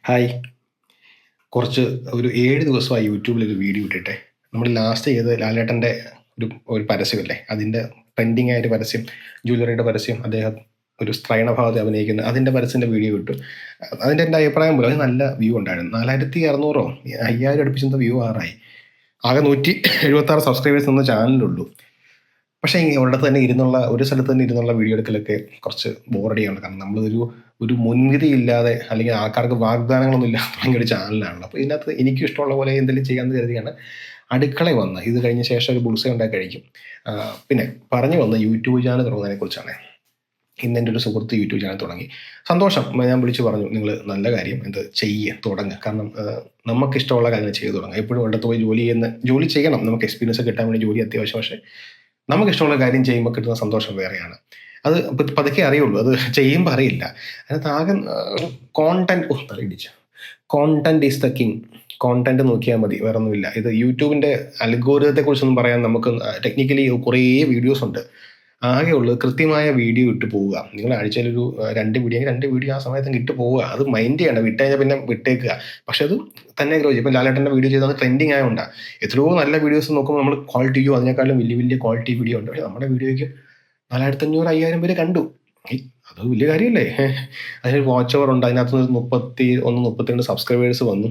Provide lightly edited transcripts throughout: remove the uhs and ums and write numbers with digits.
Hi. കുറച്ച് ഒരു 7 ദിവസമായി യൂട്യൂബിലൊരു വീഡിയോ ഇട്ടിട്ടെ. നമ്മൾ ലാസ്റ്റ് ചെയ്തത് ലാലേട്ടൻ്റെ ഒരു ഒരു പരസ്യമില്ലേ, അതിൻ്റെ ട്രെൻഡിങ് ആയ ഒരു പരസ്യം, ജ്വല്ലറിയുടെ പരസ്യം, അദ്ദേഹം ഒരു സ്ത്രൈണഭാവത്തിൽ അഭിനയിക്കുന്ന അതിൻ്റെ പരസ്യത്തിൻ്റെ വീഡിയോ ഇട്ടു. അതിൻ്റെ എൻ്റെ അഭിപ്രായം പോലും അത് നല്ല വ്യൂ ഉണ്ടായിരുന്നു. 4600 5000 അടുപ്പിച്ചെന്തോ വ്യൂ ആറായി. ആകെ 176 സബ്സ്ക്രൈബേഴ്സ് എന്ന ചാനലുള്ളൂ. പക്ഷേ ഒരിടത്ത് തന്നെ ഇരുന്നുള്ള ഒരു സ്ഥലത്ത് തന്നെ ഇരുന്നുള്ള വീഡിയോ എടുക്കലൊക്കെ കുറച്ച് ബോറടിയാണ്. കാരണം ഒരു മുൻവിധി ഇല്ലാതെ അല്ലെങ്കിൽ ആൾക്കാർക്ക് വാഗ്ദാനങ്ങളൊന്നും ഇല്ലാതെ തുടങ്ങിയ ഒരു ചാനലാണല്ലോ. അപ്പോൾ ഇതിനകത്ത് എനിക്കും ഇഷ്ടമുള്ള പോലെ എന്തെങ്കിലും ചെയ്യാമെന്ന് കരുതിയാണ് അടുക്കളയിൽ വന്ന് ഇത് കഴിഞ്ഞ ശേഷം ഒരു ബുൾസൈ ഉണ്ടാക്കി കഴിക്കും. പിന്നെ പറഞ്ഞു വന്ന യൂട്യൂബ് ചാനൽ തുടങ്ങുന്നതിനെ കുറിച്ചാണ്. ഇന്ന് എൻ്റെ ഒരു സുഹൃത്ത് യൂട്യൂബ് ചാനൽ തുടങ്ങി. സന്തോഷം. ഞാൻ വിളിച്ചു പറഞ്ഞു, നിങ്ങൾ നല്ല കാര്യം എന്ത് തുടങ്ങുക. കാരണം നമുക്കിഷ്ടമുള്ള കാര്യങ്ങൾ ചെയ്തു തുടങ്ങുക. എപ്പോഴും ഒരിടത്ത് പോയി ജോലി ചെയ്യണം. നമുക്ക് എക്സ്പീരിയൻസ് കിട്ടാൻ വേണ്ടി ജോലി അത്യാവശ്യം. പക്ഷേ നമുക്കിഷ്ടമുള്ള കാര്യം ചെയ്യുമ്പോൾ കിട്ടുന്ന സന്തോഷം വേറെയാണ്. അത് പതുക്കെ അറിയുള്ളൂ, അത് ചെയ്യുമ്പോൾ അറിയില്ല. അതിനകത്ത് ആകെ കോണ്ടന്റ് തലയിടിച്ചു. Content is the king. Content നോക്കിയാൽ മതി, വേറെ ഒന്നുമില്ല. ഇത് യൂട്യൂബിൻ്റെ അൽഗോരിതത്തെ കുറിച്ചൊന്നും പറയാൻ നമുക്ക് ടെക്നിക്കലി കുറേ വീഡിയോസ് ഉണ്ട്. ആകെ ഉള്ളത് കൃത്യമായ വീഡിയോ ഇട്ട് പോവുക. നിങ്ങൾ ആഴ്ചയിലൊരു 2 വീഡിയോ ആ സമയത്ത് ഇട്ട് പോവുക. അത് മൈൻഡ് ചെയ്യണം. വിട്ടുകഴിഞ്ഞാൽ പിന്നെ വിട്ടേക്കുക. പക്ഷെ അത് തന്നെ ഗ്രോ ചെയ്യും. ഇപ്പം ലാലേട്ടൻ്റെ വീഡിയോ ചെയ്താൽ ട്രെൻഡിങ് ആയതുകൊണ്ടാണ്. എത്രയോ നല്ല വീഡിയോസ് നോക്കുമ്പോൾ നമ്മൾ ക്വാളിറ്റി ചെയ്യും, അതിനേക്കാളും വലിയ ക്വാളിറ്റി വീഡിയോ ഉണ്ട്. പക്ഷേ നമ്മുടെ വീഡിയോയ്ക്ക് 4500 5000 പേര് കണ്ടു. അത് വലിയ കാര്യമല്ലേ? അതിനൊരു വാച്ച് ഓവർ ഉണ്ട്. അതിനകത്ത് 32 സബ്സ്ക്രൈബേഴ്സ് വന്നു.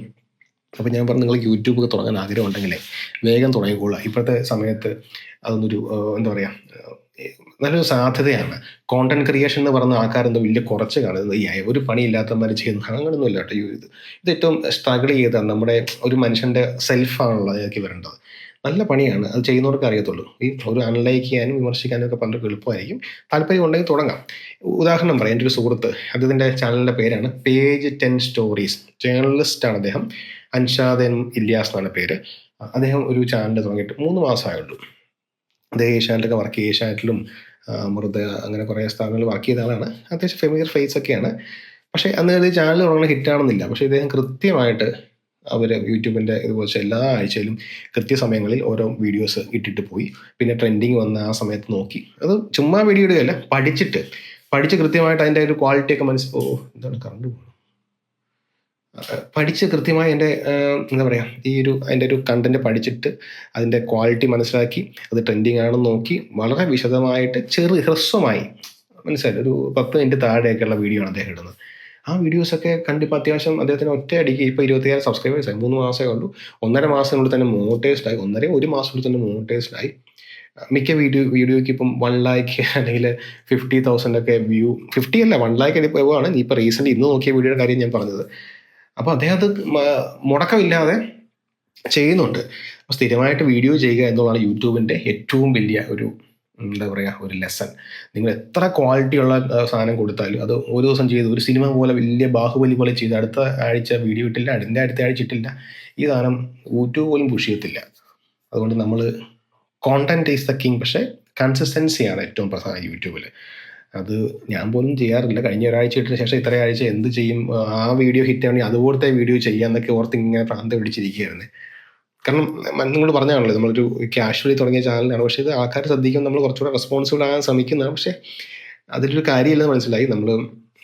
അപ്പോൾ ഞാൻ പറഞ്ഞു, നിങ്ങൾ യൂട്യൂബ് തുടങ്ങാൻ ആഗ്രഹം ഉണ്ടെങ്കിലേ വേഗം തുടങ്ങിക്കൊള്ളുക. ഇപ്പോഴത്തെ സമയത്ത് അതൊന്നൊരു എന്താ പറയുക, നല്ലൊരു സാധ്യതയാണ്. കോണ്ടന്റ് ക്രിയേഷൻ എന്ന് പറഞ്ഞ ആൾക്കാരെന്തോ വലിയ കുറച്ച് കാണുന്നത് ഒരു പണിയില്ലാത്തമാർ ചെയ്യുന്നു, അങ്ങനെയൊന്നും ഇല്ല കേട്ടോ. ഇത് ഏറ്റവും സ്ട്രഗിൾ ചെയ്താണ്. നമ്മുടെ ഒരു മനുഷ്യൻ്റെ സെൽഫാണല്ലോ അതിലേക്ക് വരേണ്ടത്. നല്ല പണിയാണ്, അത് ചെയ്യുന്നവർക്ക് അറിയത്തുള്ളൂ. ഈ ഒരു അനലൈക്ക് ചെയ്യാനും വിമർശിക്കാനും ഒക്കെ പലർക്കും എളുപ്പമായിരിക്കും. താല്പര്യം ഉണ്ടെങ്കിൽ തുടങ്ങാം. ഉദാഹരണം പറയാം. എൻ്റെ ഒരു സുഹൃത്ത്, അദ്ദേഹത്തിൻ്റെ ചാനലിൻ്റെ പേരാണ് പേജ് 10 സ്റ്റോറീസ്. ജേർണലിസ്റ്റാണ് അദ്ദേഹം. അൻഷാദ് ഇല്യാസ് എന്നാണ് പേര്. അദ്ദേഹം ഒരു ചാനൽ തുടങ്ങിയിട്ട് 3 മാസമായുള്ളൂ. അദ്ദേഹം ഏഷ്യാനെറ്റിലൊക്കെ വർക്ക് ചെയ്യും. ഏഷ്യാനെറ്റിലും അമൃത അങ്ങനെ കുറേ സ്ഥാപനങ്ങളിൽ വർക്ക് ചെയ്ത ആളാണ്. അത്യാവശ്യം ഫെമിലിയർ ഫേസ് ഒക്കെയാണ്. പക്ഷേ അന്ന് ചാനൽ തുടങ്ങുന്ന ഹിറ്റാണെന്നില്ല. പക്ഷേ ഇദ്ദേഹം കൃത്യമായിട്ട് അവർ യൂട്യൂബിൻ്റെ ഇതുപോലെ എല്ലാ ആഴ്ചയിലും കൃത്യസമയങ്ങളിൽ ഓരോ വീഡിയോസ് ഇട്ടിട്ട് പോയി. പിന്നെ ട്രെൻഡിങ് വന്ന ആ സമയത്ത് നോക്കി, അത് ചുമ്മാ വീഡിയോ ഇടുകയല്ല, പഠിച്ച് കൃത്യമായിട്ട് അതിൻ്റെ ഒരു ക്വാളിറ്റിയൊക്കെ എന്താണ് കറണ്ട് പോകുന്നത്, പഠിച്ച് കൃത്യമായി എൻ്റെ എന്താ പറയുക, അതിൻ്റെ ഒരു കണ്ടന്റ് പഠിച്ചിട്ട് അതിൻ്റെ ക്വാളിറ്റി മനസ്സിലാക്കി അത് ട്രെൻഡിങ് ആണെന്ന് നോക്കി വളരെ വിശദമായിട്ട് ഹ്രസ്വമായി മനസ്സിലായി ഒരു 10 മിനിറ്റ് താഴെയൊക്കെയുള്ള വീഡിയോ ആണ് അദ്ദേഹം ഇടുന്നത്. ആ വീഡിയോസൊക്കെ കണ്ടിപ്പോൾ അത്യാവശ്യം അദ്ദേഹത്തിന് ഒറ്റയടിക്ക് ഇപ്പോൾ 27 സബ്സ്ക്രൈബേഴ്സായി. 3 മാസമേ ഉള്ളൂ. 1.5 മാസത്തിനുള്ളിൽ തന്നെ മോണിറ്റൈസ്ഡായി. 1 മാസത്തിനുള്ളിൽ തന്നെ മോണിറ്റൈസ്ഡായി. മിക്ക വീഡിയോയ്ക്ക് ഇപ്പം 1 lakh അല്ലെങ്കിൽ 50,000 ഒക്കെ വ്യൂ. 50 അല്ല, 1 lakh ആണ്. ഇപ്പോൾ റീസെൻ്റ് ഇന്ന് നോക്കിയ വീഡിയോയുടെ കാര്യം ഞാൻ പറഞ്ഞത്. അപ്പോൾ അദ്ദേഹം അത് മുടക്കമില്ലാതെ ചെയ്യുന്നുണ്ട്. അപ്പോൾ സ്ഥിരമായിട്ട് വീഡിയോ ചെയ്യുക എന്നുള്ളതാണ് യൂട്യൂബിൻ്റെ ഏറ്റവും വലിയ ഒരു എന്താ പറയുക, ഒരു ലെസൺ. നിങ്ങൾ എത്ര ക്വാളിറ്റിയുള്ള സാധനം കൊടുത്താലും അത് ഒരു ദിവസം ചെയ്ത് ഒരു സിനിമ പോലെ വലിയ ബാഹുബലി പോലെ ചെയ്ത് അടുത്ത ആഴ്ച വീഡിയോ ഇട്ടില്ല, അടുത്ത ആഴ്ച ഇട്ടില്ല, ഈ സാധനം യൂട്യൂബ് പോലും പുഷ് ചെയ്യത്തില്ല. അതുകൊണ്ട് നമ്മൾ കോണ്ടന്റ് ഈസ് ദ കിങ്. പക്ഷേ കൺസിസ്റ്റൻസിയാണ് ഏറ്റവും പ്രധാനം യൂട്യൂബിൽ. അത് ഞാൻ പോലും ചെയ്യാറില്ല. കഴിഞ്ഞ ഒരാഴ്ച ഇട്ടതിന് ശേഷം ഇത്ര ആഴ്ച എന്ത് ചെയ്യും, ആ വീഡിയോ ഹിറ്റ് ആണെങ്കിൽ അതുപോലത്തെ വീഡിയോ ചെയ്യാമെന്നൊക്കെ ഓർത്ത് ഇങ്ങനെ പ്രാന്തം പിടിച്ചിരിക്കുകയായിരുന്നു. കാരണം നിങ്ങൾ പറഞ്ഞാണല്ലോ, നമ്മളൊരു കാഷ്വലി തുടങ്ങിയ ചാനലാണ്. പക്ഷേ ഇത് ആൾക്കാർ ശ്രദ്ധിക്കും, നമ്മൾ കുറച്ചുകൂടെ റെസ്പോൺസിബിൾ ആകാൻ ശ്രമിക്കുന്നതാണ്. പക്ഷേ അതിലൊരു കാര്യമില്ലെന്ന് മനസ്സിലായി.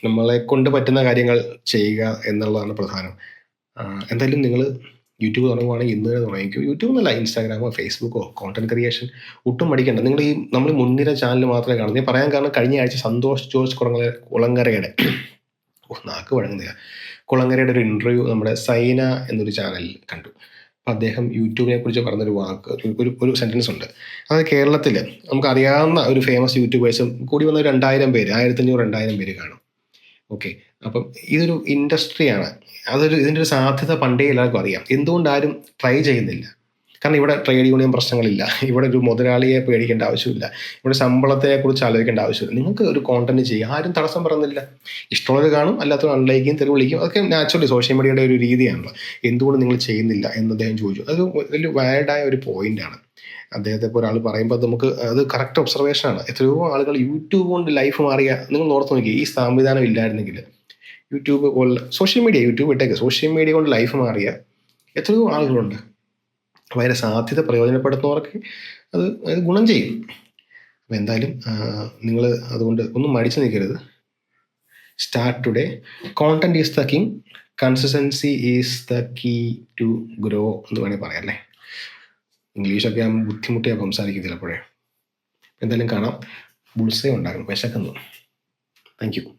നമ്മളെ കൊണ്ട് പറ്റുന്ന കാര്യങ്ങൾ ചെയ്യുക എന്നുള്ളതാണ് പ്രധാനം. എന്തായാലും നിങ്ങൾ യൂട്യൂബ് തുടങ്ങുവാണെങ്കിൽ ഇന്ന് തന്നെ തുടങ്ങിക്കോ. യൂട്യൂബ് എന്നല്ല, ഇൻസ്റ്റാഗ്രാമോ ഫേസ്ബുക്കോ കോണ്ടന്റ് ക്രിയേഷൻ ഒട്ടും പഠിക്കണ്ട. നിങ്ങൾ നമ്മൾ മുൻനിര ചാനൽ മാത്രമേ കാണുന്നത്. ഞാൻ പറയാൻ കാരണം, കഴിഞ്ഞ ആഴ്ച സന്തോഷ് ജോർജ് കുളങ്ങരയുടെ നാക്ക് വഴങ്ങുന്നില്ല, കുളങ്ങരയുടെ ഒരു ഇൻ്റർവ്യൂ നമ്മുടെ സൈന എന്നൊരു ചാനലിൽ കണ്ടു. അപ്പം അദ്ദേഹം യൂട്യൂബിനെ കുറിച്ച് പറഞ്ഞൊരു വാക്ക്, ഒരു സെൻറ്റൻസ് ഉണ്ട്. അത് കേരളത്തിൽ നമുക്കറിയാവുന്ന ഒരു ഫേമസ് യൂട്യൂബേഴ്സും കൂടി വന്ന 2000 പേര്, 1500-2000 പേര് കാണും. ഓക്കെ, അപ്പം ഇതൊരു ഇൻഡസ്ട്രിയാണ്. ഇതിൻ്റെ ഒരു സാധ്യത പണ്ടേ എല്ലാവർക്കും അറിയാം. എന്തുകൊണ്ട് ആരും ട്രൈ ചെയ്യുന്നില്ല? കാരണം ഇവിടെ ട്രേഡ് യൂണിയൻ പ്രശ്നങ്ങളില്ല, ഇവിടെ ഒരു മുതലാളിയെ പേടിക്കേണ്ട ആവശ്യമില്ല, ഇവിടെ ശമ്പളത്തെക്കുറിച്ച് ആലോചിക്കേണ്ട ആവശ്യമില്ല. നിങ്ങൾക്ക് ഒരു കോണ്ടന്റ് ചെയ്യുക, ആരും തടസ്സം പറയുന്നില്ല. ഇഷ്ടമുള്ളവർ കാണും, അല്ലാത്തവർ അൺലൈക്കും തെരുവ് വിളിക്കും. അതൊക്കെ നാച്ചുറലി സോഷ്യൽ മീഡിയയുടെ ഒരു രീതിയാണല്ലോ. എന്തുകൊണ്ട് നിങ്ങൾ ചെയ്യുന്നില്ല എന്ന് അദ്ദേഹം ചോദിച്ചു. അത് വലിയ വാലിഡായ ഒരു പോയിന്റാണ്. അദ്ദേഹത്തെ ഇപ്പോൾ ഒരാൾ പറയുമ്പോൾ അത് കറക്റ്റ് ഒബ്സർവേഷനാണ്. എത്രയോ ആളുകൾ യൂട്യൂബ് കൊണ്ട് ലൈഫ് മാറിയ നിങ്ങൾ ഓർത്ത് നോക്കി. ഈ സംവിധാനം ഇല്ലായിരുന്നെങ്കിൽ യൂട്യൂബ് പോലെ യൂട്യൂബ് ഇട്ടേക്ക് സോഷ്യൽ മീഡിയ കൊണ്ട് ലൈഫ് മാറിയ എത്രയോ ആളുകളുണ്ട്. അപ്പോൾ അതിൻ്റെ സാധ്യത പ്രയോജനപ്പെടുത്തുന്നവർക്ക് അത് ഗുണം ചെയ്യും. അപ്പോൾ എന്തായാലും നിങ്ങൾ അതുകൊണ്ട് ഒന്നും മടിച്ചു നിൽക്കരുത്. Start today. Content is the king. Consistency is the key to grow എന്ന് വേണമെങ്കിൽ പറയാം അല്ലേ. ഇംഗ്ലീഷൊക്കെ ആകുമ്പോൾ ബുദ്ധിമുട്ടിയാണ് സംസാരിക്കും ചിലപ്പോഴേ. എന്തായാലും കാണാം. ബുൾസേ ഉണ്ടാകും, വിശക്കുന്നു. Thank you.